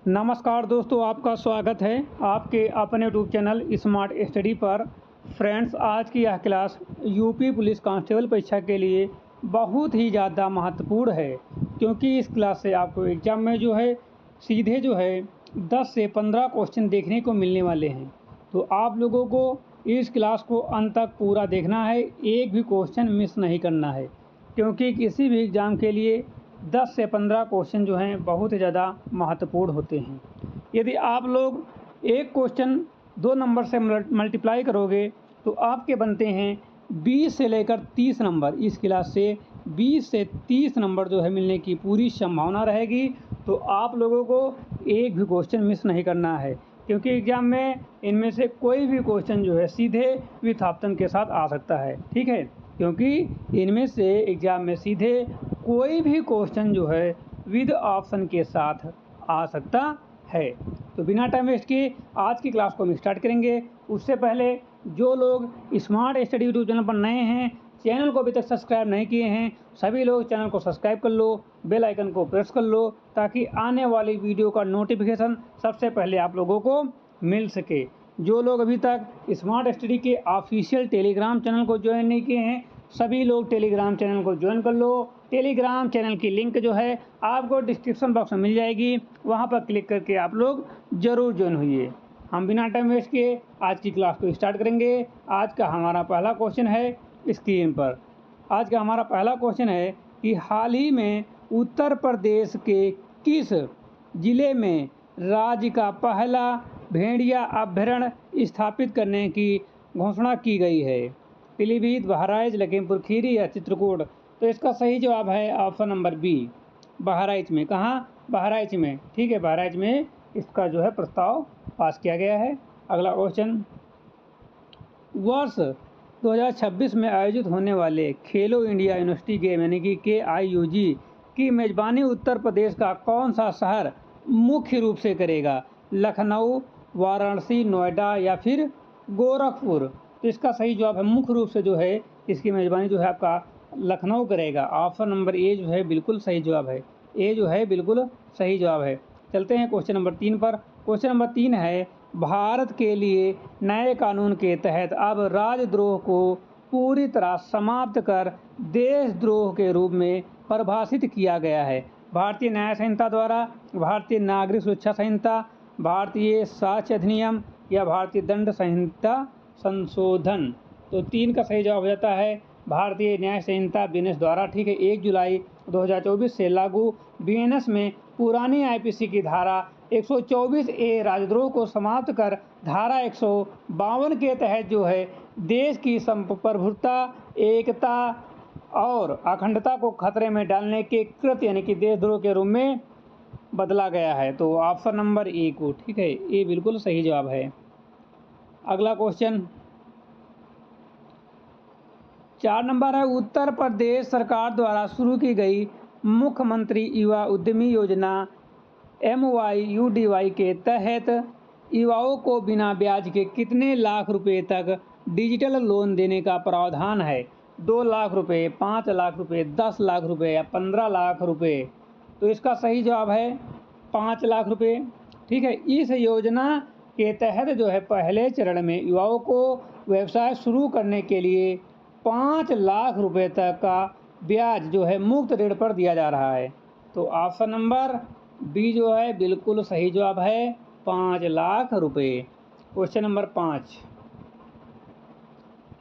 नमस्कार दोस्तों, आपका स्वागत है आपके अपने यूट्यूब चैनल स्मार्ट स्टडी पर। फ्रेंड्स, आज की यह क्लास यूपी पुलिस कांस्टेबल परीक्षा के लिए बहुत ही ज़्यादा महत्वपूर्ण है, क्योंकि इस क्लास से आपको एग्ज़ाम में सीधे 10 से 15 क्वेश्चन देखने को मिलने वाले हैं। तो आप लोगों को इस क्लास को अंत तक पूरा देखना है, एक भी क्वेश्चन मिस नहीं करना है, क्योंकि किसी भी एग्ज़ाम के लिए 10 से 15 क्वेश्चन बहुत ही ज़्यादा महत्वपूर्ण होते हैं। यदि आप लोग एक क्वेश्चन 2 नंबर से मल्टीप्लाई करोगे तो आपके बनते हैं 20 से लेकर 30 नंबर। इस क्लास से 20 से 30 नंबर मिलने की पूरी संभावना रहेगी। तो आप लोगों को एक भी क्वेश्चन मिस नहीं करना है, क्योंकि एग्ज़ाम में इनमें से कोई भी क्वेश्चन सीधे विथ ऑप्शन के साथ आ सकता है। ठीक है, क्योंकि इनमें से एग्ज़ाम में सीधे कोई भी क्वेश्चन विद ऑप्शन के साथ आ सकता है। तो बिना टाइम वेस्ट किए आज की क्लास को हम स्टार्ट करेंगे। उससे पहले जो लोग स्मार्ट स्टडी यूट्यूब चैनल पर नए हैं, चैनल को अभी तक सब्सक्राइब नहीं किए हैं, सभी लोग चैनल को सब्सक्राइब कर लो, बेल आइकन को प्रेस कर लो, ताकि आने वाली वीडियो का नोटिफिकेशन सबसे पहले आप लोगों को मिल सके। जो लोग अभी तक स्मार्ट स्टडी के ऑफिशियल टेलीग्राम चैनल को ज्वाइन नहीं किए हैं, सभी लोग टेलीग्राम चैनल को ज्वाइन कर लो। टेलीग्राम चैनल की लिंक आपको डिस्क्रिप्शन बॉक्स में मिल जाएगी, वहां पर क्लिक करके आप लोग ज़रूर ज्वाइन होइए। हम बिना टाइम वेस्ट किए आज की क्लास को स्टार्ट करेंगे। आज का हमारा पहला क्वेश्चन है स्क्रीन पर। आज का हमारा पहला क्वेश्चन है कि हाल ही में उत्तर प्रदेश के किस जिले में राज्य का पहला भेड़िया अभयारण्य स्थापित करने की घोषणा की गई है? पीलीभीत, बहराइच, लखीमपुर खीरी या चित्रकूट? तो इसका सही जवाब है ऑप्शन नंबर बी, बहराइच में। कहाँ? बहराइच में। ठीक है, बहराइच में इसका प्रस्ताव पास किया गया है। अगला क्वेश्चन, वर्ष 2026 में आयोजित होने वाले खेलो इंडिया यूनिवर्सिटी गेम यानी कि KIUG की मेजबानी उत्तर प्रदेश का कौन सा शहर मुख्य रूप से करेगा? लखनऊ, वाराणसी, नोएडा या फिर गोरखपुर? तो इसका सही जवाब है मुख्य रूप से इसकी मेजबानी आपका लखनऊ करेगा। ऑप्शन नंबर ए बिल्कुल सही जवाब है। ए बिल्कुल सही जवाब है। चलते हैं क्वेश्चन नंबर 3 पर। क्वेश्चन नंबर 3 है, भारत के लिए नए कानून के तहत अब राजद्रोह को पूरी तरह समाप्त कर देशद्रोह के रूप में परिभाषित किया गया है। भारतीय न्याय संहिता द्वारा, भारतीय नागरिक सुरक्षा संहिता, भारतीय साक्ष्य अधिनियम या भारतीय दंड संहिता संशोधन? तो 3 का सही जवाब हो जाता है भारतीय न्याय संहिता बीएनएस द्वारा। ठीक है, 1 जुलाई 2024 से लागू बीएनएस में पुरानी आईपीसी की धारा 124A राजद्रोह को समाप्त कर धारा 152 के तहत देश की संप्रभुता, एकता और अखंडता को खतरे में डालने के कृत्य यानी कि देशद्रोह के रूप में बदला गया है। तो ऑप्शन नंबर ए को, ठीक है, ये बिल्कुल सही जवाब है। अगला क्वेश्चन 4 नंबर है, उत्तर प्रदेश सरकार द्वारा शुरू की गई मुख्यमंत्री युवा उद्यमी योजना MYUDY के तहत युवाओं को बिना ब्याज के कितने लाख रुपए तक डिजिटल लोन देने का प्रावधान है? 2 लाख रुपए, 5 लाख रुपए, 10 लाख रुपए या 15 लाख रुपए? तो इसका सही जवाब है 5 लाख रुपए। ठीक है, इस योजना के तहत पहले चरण में युवाओं को व्यवसाय शुरू करने के लिए 5 लाख रुपए तक का ब्याज मुफ्त ऋण पर दिया जा रहा है। तो ऑप्शन नंबर बी बिल्कुल सही जवाब है, 5 लाख रुपए। क्वेश्चन नंबर 5,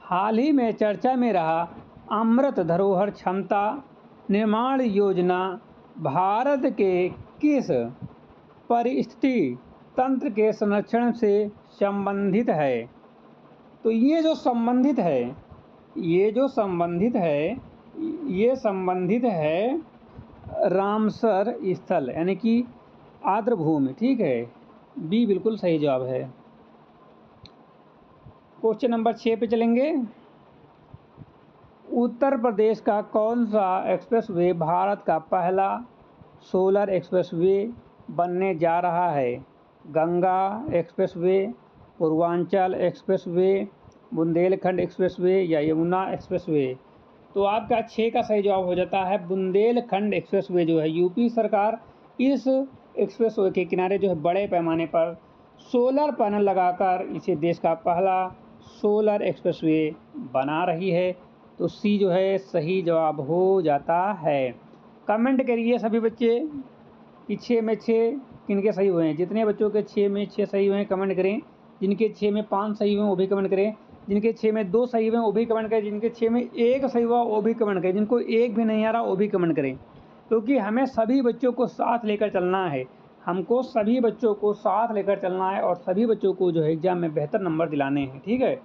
हाल ही में चर्चा में रहा अमृत धरोहर क्षमता निर्माण योजना भारत के किस परिस्थिति तंत्र के संरक्षण से संबंधित है? तो ये जो संबंधित है रामसर स्थल यानी कि आर्द्रभूमि। ठीक है, बी बिल्कुल सही जवाब है। क्वेश्चन नंबर 6 पे चलेंगे। उत्तर प्रदेश का कौन सा एक्सप्रेसवे भारत का पहला सोलर एक्सप्रेसवे बनने जा रहा है? Ganga expressway, Purvanchal expressway, Bundelkhand expressway या यमुना एक्सप्रेसवे? तो आपका 6 का सही जवाब हो जाता है बुंदेलखंड एक्सप्रेसवे। यूपी सरकार इस एक्सप्रेसवे के किनारे जो है बड़े पैमाने पर सोलर पैनल लगाकर इसे देश का पहला सोलर एक्सप्रेसवे बना रही है। तो सी जो है सही जवाब हो जाता है। कमेंट करिए सभी बच्चे कि 6 में 6 किनके सही हुए हैं। जितने बच्चों के 6 में 6 सही हुए हैं कमेंट करें। जिनके 6 में 5 सही हुए हैं वो भी कमेंट करें। जिनके 6 में 2 सही हुए हैं वो भी कमेंट करें। जिनके 6 में 1 सही हुआ वो भी कमेंट करें। जिनको 1 भी नहीं आ रहा वो भी कमेंट करें, क्योंकि हमें सभी बच्चों को साथ लेकर चलना है। हमको सभी बच्चों को साथ लेकर चलना है और सभी बच्चों को जो है एग्ज़ाम में बेहतर नंबर दिलाने हैं। ठीक है,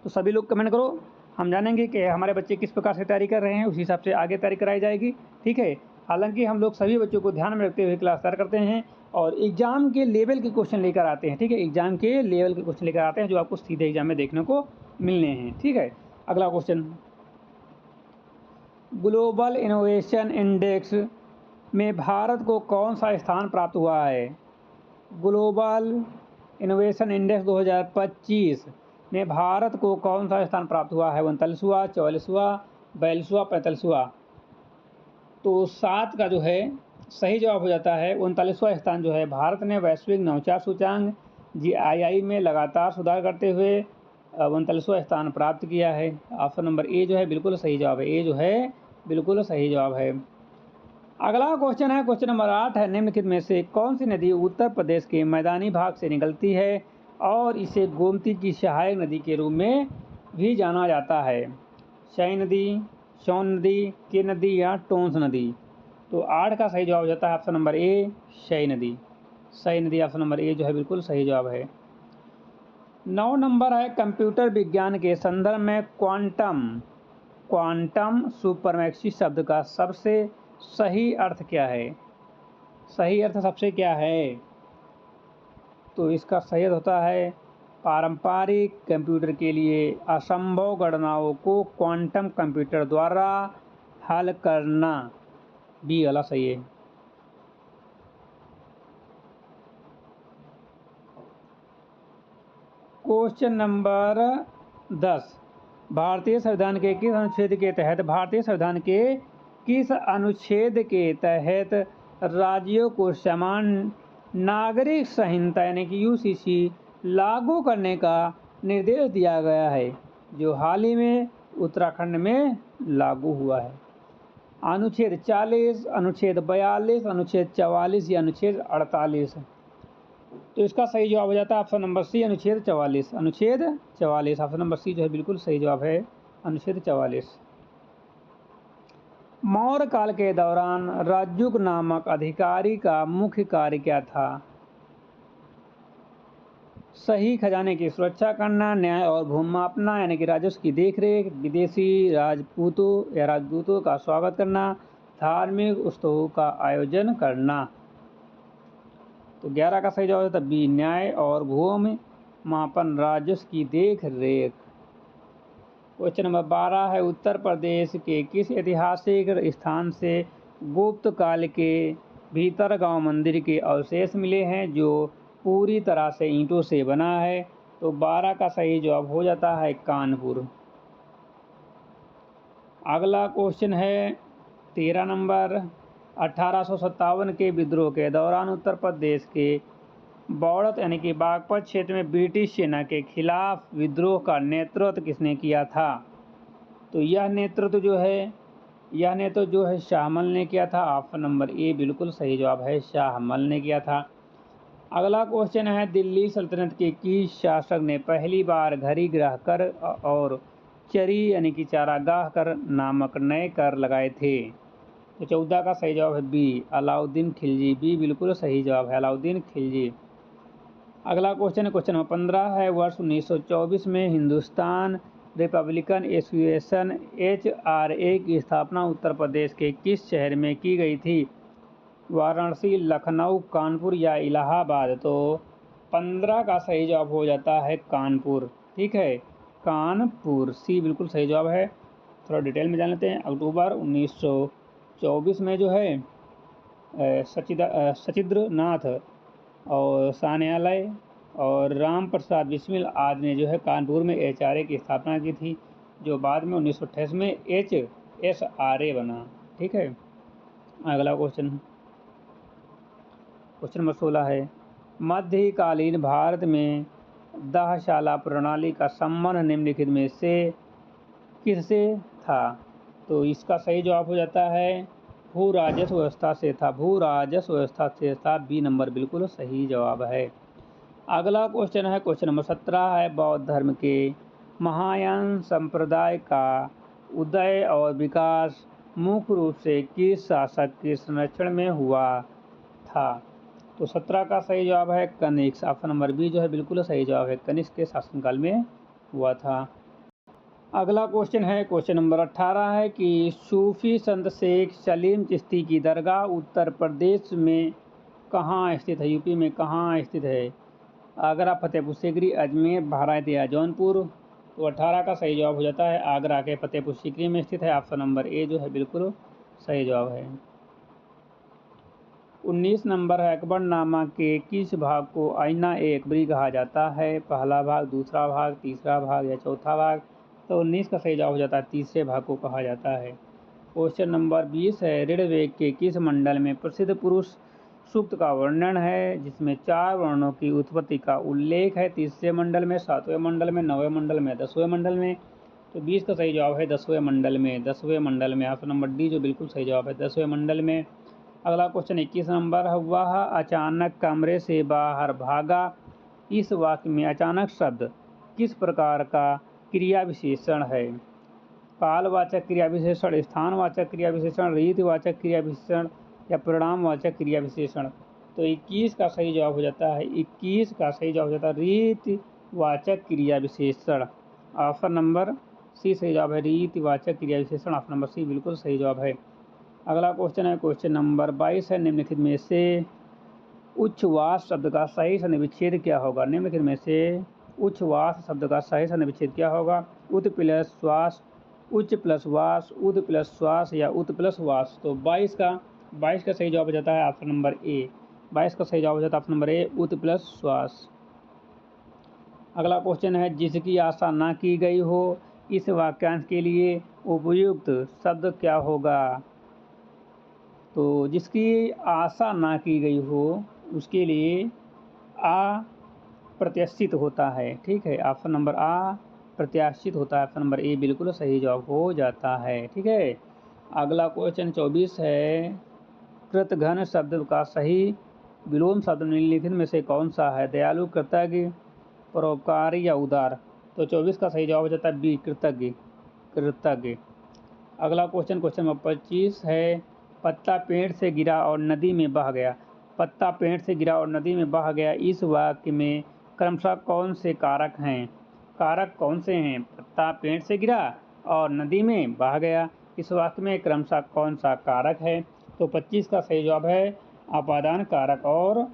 तो सभी लोग कमेंट करो। हम जानेंगे कि हमारे बच्चे किस प्रकार से तैयारी कर रहे हैं, उसी हिसाब से आगे तैयारी कराई जाएगी। ठीक है, हालांकि हम लोग सभी बच्चों को ध्यान में रखते हुए क्लास तैयार करते हैं और एग्ज़ाम के लेवल के क्वेश्चन लेकर आते हैं। ठीक है, एग्ज़ाम के लेवल के क्वेश्चन लेकर आते हैं जो आपको सीधे एग्जाम में देखने को मिलने हैं। ठीक है, अगला क्वेश्चन, ग्लोबल इनोवेशन इंडेक्स में भारत को कौन सा स्थान प्राप्त हुआ है। ग्लोबल इनोवेशन इंडेक्स 2025 में भारत को कौन सा स्थान प्राप्त हुआ है। 39वां, 44वां, 42वां, 45वां। तो 7 का जो है सही जवाब हो जाता है 39वां स्थान जो है। भारत ने वैश्विक नवाचार सूचांक GII में लगातार सुधार करते हुए 39वां स्थान प्राप्त किया है। ऑप्शन नंबर ए जो है बिल्कुल सही जवाब है। ए जो है बिल्कुल सही जवाब है। अगला क्वेश्चन है, क्वेश्चन नंबर 8 है, निम्नलिखित में से कौन सी नदी उत्तर प्रदेश के मैदानी भाग से निकलती है और इसे गोमती की सहायक नदी के रूप में भी जाना जाता है। शई नदी, सोन नदी, के नदी या टोंस नदी। तो 8 का सही जवाब हो जाता है ऑप्शन नंबर ए, शई नदी। शई नदी ऑप्शन नंबर ए जो है बिल्कुल सही जवाब है। 9 नंबर है, कंप्यूटर विज्ञान के संदर्भ में क्वांटम सुपरमैक्सी शब्द का सबसे सही अर्थ क्या है। सही अर्थ सबसे क्या है, तो इसका सही अर्थ होता है पारंपरिक कंप्यूटर के लिए असंभव गणनाओं को क्वांटम कंप्यूटर द्वारा हल करना। बी वाला सही है। क्वेश्चन नंबर 10, भारतीय संविधान के किस अनुच्छेद के तहत राज्यों को समान नागरिक संहिता यानी कि UCC लागू करने का निर्देश दिया गया है, जो हाल ही में उत्तराखंड में लागू हुआ है। अनुच्छेद 40, अनुच्छेद 42, अनुच्छेद 44 या अनुच्छेद 48। तो इसका सही जवाब हो जाता है ऑप्शन नंबर सी, अनुच्छेद 44। अनुच्छेद 44 ऑप्शन नंबर सी जो है बिल्कुल सही जवाब है, अनुच्छेद 44। मौर्य काल के दौरान राजयुग नामक अधिकारी का मुख्य कार्य क्या था। सही खजाने की सुरक्षा करना, न्याय और भूमि मापना यानी कि राजस्व की देखरेख, विदेशी राजपूतों या राजदूतों का स्वागत करना, धार्मिक उत्सवों का आयोजन करना। तो 11 का सही जवाब है बी, न्याय और भूमि मापन, राजस्व की देख रेख। क्वेश्चन नंबर 12 है, उत्तर प्रदेश के किस ऐतिहासिक स्थान से गुप्त काल के भीतर गांव मंदिर के अवशेष मिले हैं जो पूरी तरह से ईंटों से बना है। तो 12 का सही जवाब हो जाता है कानपुर। अगला क्वेश्चन है 13 नंबर, 1857 के विद्रोह के दौरान उत्तर प्रदेश के बौड़त यानी कि बागपत क्षेत्र में ब्रिटिश सेना के खिलाफ विद्रोह का नेतृत्व किसने किया था। तो यह नेतृत्व जो है शाहमल ने किया था। ऑप्शन नंबर ए बिल्कुल सही जवाब है, शाहमल ने किया था। अगला क्वेश्चन है, दिल्ली सल्तनत के किस शासक ने पहली बार घड़ी ग्रह कर और चरी यानी कि चारागाह कर नामक नए कर लगाए थे। तो 14 का सही जवाब है बी, अलाउद्दीन खिलजी। बी बिल्कुल सही जवाब है, अलाउद्दीन खिलजी। अगला क्वेश्चन है, क्वेश्चन नंबर 15 है, वर्ष 1924 में हिंदुस्तान रिपब्लिकन एसोसिएशन HRA की स्थापना उत्तर प्रदेश के किस शहर में की गई थी। वाराणसी, लखनऊ, कानपुर या इलाहाबाद। तो 15 का सही जवाब हो जाता है कानपुर। ठीक है, कानपुर, सी बिल्कुल सही जवाब है। थोड़ा डिटेल में जान लेते हैं। अक्टूबर 1924 में जो है सचिद्र नाथ और सान्यालय और राम प्रसाद बिस्मिल आदि ने जो है कानपुर में HRA की स्थापना की थी, जो बाद में 1928 में HSRA बना। ठीक है, अगला क्वेश्चन, क्वेश्चन नंबर 16 है, मध्यकालीन भारत में दाहशाला प्रणाली का संबंध निम्नलिखित में से किससे था? तो इसका सही जवाब हो जाता है भू राजस्व व्यवस्था से था। भू राजस्व व्यवस्था से था। बी नंबर बिल्कुल सही जवाब है। अगला क्वेश्चन है क्वेश्चन नंबर 17 है, बौद्ध धर्म के महायान संप्रदाय का उदय और विकास मुख्य रूप से किस शासक के संरक्षण में हुआ था? तो 17 का सही जवाब है कनिष्क। ऑप्शन नंबर बी जो है बिल्कुल सही जवाब है, कनिष्क के शासनकाल में हुआ था। अगला क्वेश्चन है क्वेश्चन नंबर 18 है कि सूफी संत शेख सलीम चिश्ती की दरगाह उत्तर प्रदेश में कहाँ स्थित है? यूपी में कहाँ स्थित है? आगरा, फतेहपुर सीकरी, अजमेर, बहराइच या जौनपुर? तो 18 का सही जवाब हो जाता है आगरा के फतेहपुर सीकरी में स्थित है। ऑप्शन नंबर ए जो है बिल्कुल सही जवाब है। 19 नंबर है, अकबरनामा के किस भाग को आईना ए अकबरी कहा जाता है? पहला भाग, दूसरा भाग, तीसरा भाग या चौथा भाग? तो 19 का सही जवाब हो जाता है तीसरे भाग को कहा जाता है। क्वेश्चन नंबर 20 है, ऋग्वेद के किस मंडल में प्रसिद्ध पुरुष सूक्त का वर्णन है जिसमें 4 वर्णों की उत्पत्ति का उल्लेख है? तीसरे मंडल में, 7वें मंडल में, 9वें मंडल में, 10वें मंडल में? तो 20 का सही जवाब है 10वें मंडल में। 10वें मंडल में ऑप्शन नंबर डी जो बिल्कुल सही जवाब है 10वें मंडल में। अगला क्वेश्चन 21 नंबर है, वह अचानक कमरे से बाहर भागा। इस वाक्य में अचानक शब्द किस प्रकार का क्रिया विशेषण है? कालवाचक क्रिया विशेषण, स्थानवाचक क्रिया विशेषण, रीतिवाचक क्रिया विशेषण या परिणामवाचक क्रिया विशेषण? तो 21 का सही जवाब हो जाता है 21 का सही जवाब हो जाता है रीतिवाचक क्रिया विशेषण। ऑप्शन नंबर सी सही जवाब है, रीतिवाचक क्रिया विशेषण। ऑप्शन नंबर सी बिल्कुल सही जवाब है। अगला क्वेश्चन है क्वेश्चन नंबर 22 है, निम्नलिखित में से उच्छ्वास शब्द का सही सन्निविच्छेद क्या होगा? निम्नलिखित में से उच्छ्वास शब्द का सही सन्निविच्छेद क्या होगा? उत प्लस श्वास, उच्च प्लस वास, उद प्लस श्वास या उत प्लस वास? तो 22 का सही जवाब हो जाता है ऑप्शन नंबर ए। 22 का सही जवाब हो जाता है ऑप्शन नंबर ए, उत प्लस श्वास। अगला क्वेश्चन है, जिसकी आशा ना की गई हो, इस वाक्यांश के लिए उपयुक्त शब्द क्या होगा? तो जिसकी आशा ना की गई हो उसके लिए अप्रत्याशित होता है। ठीक है, ऑप्शन नंबर आ प्रत्याशित होता है। ऑप्शन नंबर ए बिल्कुल सही जवाब हो जाता है। ठीक है, अगला क्वेश्चन 24 है, कृतघ्न शब्द का सही विलोम शब्द निम्नलिखित में से कौन सा है? दयालु, कृतज्ञ, परोपकारी या उदार? तो 24 का सही जवाब हो जाता है बी, कृतज्ञ। कृतज्ञ। अगला क्वेश्चन क्वेश्चन नंबर 25 है, पत्ता पेड़ से गिरा और नदी में बह गया। पत्ता पेड़ से गिरा और नदी में बह गया, इस वाक्य में क्रमशः कौन से कारक हैं? कारक कौन से हैं? पत्ता पेड़ से गिरा और नदी में बह गया, इस वाक्य में क्रमशः कौन सा कारक है? तो 25 का सही जवाब है अपादान कारक और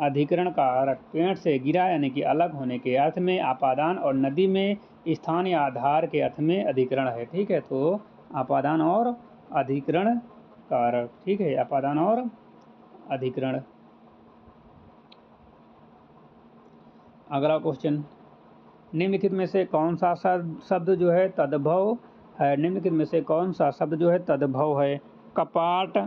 अधिकरण कारक। पेड़ से गिरा यानी कि अलग होने के अर्थ में अपादान और नदी में स्थान या आधार के अर्थ में अधिकरण है। ठीक है, तो अपादान और अधिकरण कारक। ठीक है, अपादान और अधिकरण। अगला क्वेश्चन, निम्नलिखित में से कौन सा शब्द जो है तद्भव है? निम्नलिखित में से कौन सा शब्द जो है तद्भव है? कपाट,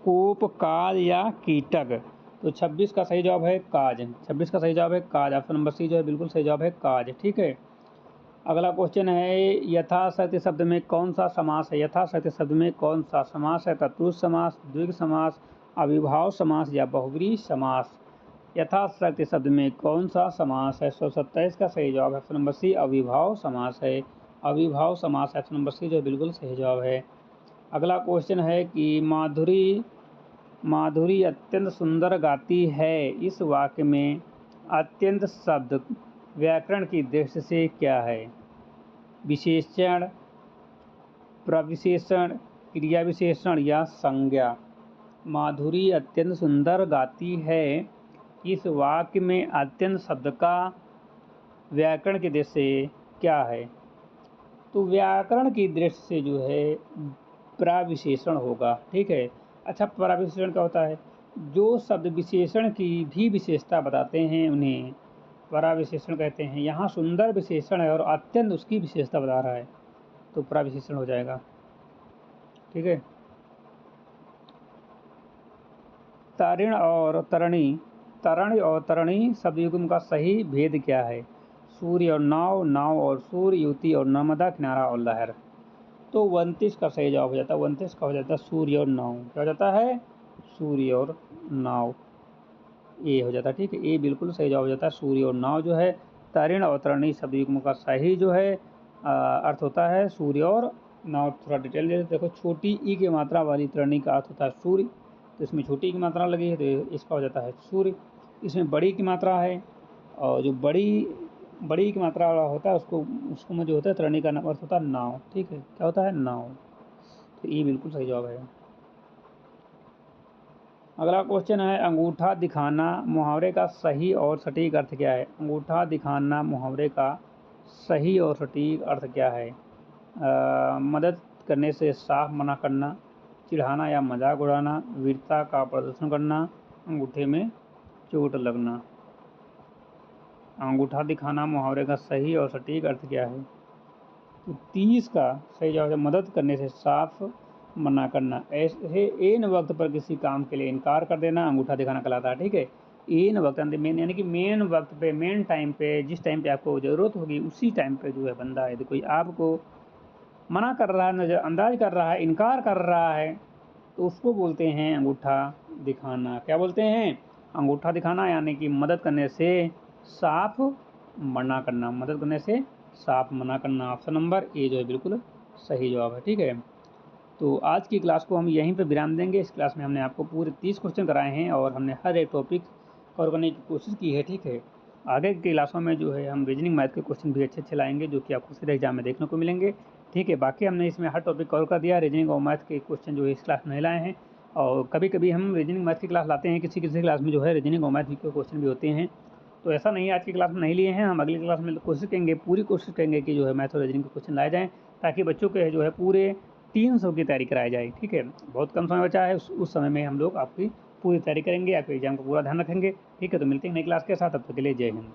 कूप, काज या कीटक? तो 26 का सही जवाब है काज। 26 का सही जवाब है काज। ऑप्शन नंबर सी जो है बिल्कुल सही जवाब है काज। ठीक है, अगला क्वेश्चन है, यथाशक्ति शब्द में कौन सा समास है? यथाशक्ति शब्द में कौन सा समास है? तत्पुरुष समास, द्विग समास, अविभाव समास या बहुब्रीहि समास? यथाशक्ति शब्द में कौन सा समास है? 127 का सही जवाब है ऑप्शन नंबर सी, अविभाव समास है। अविभाव समास ऑप्शन नंबर सी जो बिल्कुल सही जवाब है। अगला क्वेश्चन है कि माधुरी अत्यंत सुंदर गाती है, इस वाक्य में अत्यंत शब्द व्याकरण की दृष्टि से क्या है? विशेषण, प्रविशेषण, क्रिया विशेषण या संज्ञा? माधुरी अत्यंत सुंदर गाती है, इस वाक्य में अत्यंत शब्द का व्याकरण की दृष्टि से क्या है? तो व्याकरण की दृष्टि से जो है प्रविशेषण होगा। ठीक है, अच्छा प्रविशेषण क्या होता है? जो शब्द विशेषण की भी विशेषता बताते हैं उन्हें प्रविशेषण कहते हैं। यहाँ सुंदर विशेषण है और अत्यंत उसकी विशेषता बता रहा है, तो प्रविशेषण हो जाएगा। ठीक है, तारिण और तरणी तरण और तरणीय शब्द युग्म का सही भेद क्या है? सूर्य और नाव, नाव और सूर्य, युवती और नर्मदा, किनारा और लहर। तो 29 का सही जवाब हो जाता है, 29 का हो जाता है सूर्य और नाव। क्या हो जाता है? सूर्य और नाव, ए हो जाता है। ठीक है, ए बिल्कुल सही जवाब हो जाता है। सूर्य और नाव जो है तरण और तरणीय शब्द युग्म का सही जो है अर्थ होता है सूर्य और नाव। थोड़ा डिटेल दे देखो, छोटी ई की मात्रा वाली तरणीय का अर्थ होता है सूर्य, तो इसमें छोटी ई की मात्रा लगी है तो इसका हो जाता है सूर्य। इसमें बड़ी की मात्रा है और जो बड़ी की मात्रा वाला होता है उसको में जो होता है तरणीय का अर्थ होता है नाव। ठीक है, क्या होता है? नाव। तो ये बिल्कुल सही जवाब है। अगला क्वेश्चन है, अंगूठा दिखाना मुहावरे का सही और सटीक अर्थ क्या है? अंगूठा दिखाना मुहावरे का सही और सटीक अर्थ क्या है? मदद करने से साफ मना करना, चिढ़ाना या मजाक उड़ाना, वीरता का प्रदर्शन करना, अंगूठे में चोट लगना। अंगूठा दिखाना मुहावरे का सही और सटीक अर्थ क्या है? तो 30 का सही जवाब है मदद करने से साफ मना करना। ऐसे एन वक्त पर किसी काम के लिए इनकार कर देना अंगूठा दिखाना कहलाता है। ठीक है, एन वक्त मेन यानी कि मेन वक्त पे, मेन टाइम पे, जिस टाइम पे आपको ज़रूरत होगी उसी टाइम पे जो है बंदा यदि कोई आपको मना कर रहा है, नज़रअंदाज कर रहा है, इनकार कर रहा है, तो उसको बोलते हैं अंगूठा दिखाना। क्या बोलते हैं? अंगूठा दिखाना, यानी कि मदद करने से साफ मना करना, मदद करने से साफ मना करना। ऑप्शन नंबर ए जो है बिल्कुल सही जवाब है। ठीक है, तो आज की क्लास को हम यहीं पे विराम देंगे। इस क्लास में हमने आपको पूरे 30 क्वेश्चन कराए हैं और हमने हर एक टॉपिक कवर करने की कोशिश की है। ठीक है, आगे की क्लासों में जो है हम रीजनिंग मैथ के क्वेश्चन भी अच्छे लाएंगे जो कि आपको सीधे एग्जाम में देखने को मिलेंगे। ठीक है, बाकी हमने इसमें हर टॉपिक कवर कर दिया। रीजनिंग और मैथ के क्वेश्चन जो है इस क्लास में नहीं लाए हैं, और कभी कभी हम रीजनिंग मैथ की क्लास लाते हैं, किसी क्लास में जो है रीजनिंग और मैथ के क्वेश्चन भी होते हैं। तो ऐसा नहीं है आज की क्लास में नहीं लिए हैं, हम अगली क्लास में कोशिश करेंगे, पूरी कोशिश करेंगे कि जो है मैथ और रीजनिंग के क्वेश्चन लाए जाएँ, ताकि बच्चों के जो है पूरे 300 की तैयारी कराई जाए। ठीक है, बहुत कम समय बचा है, उस समय में हम लोग आपकी पूरी तैयारी करेंगे, आपके एग्जाम का पूरा ध्यान रखेंगे। ठीक है, तो मिलते हैं नई क्लास के साथ, तब तक के लिए जय हिंद।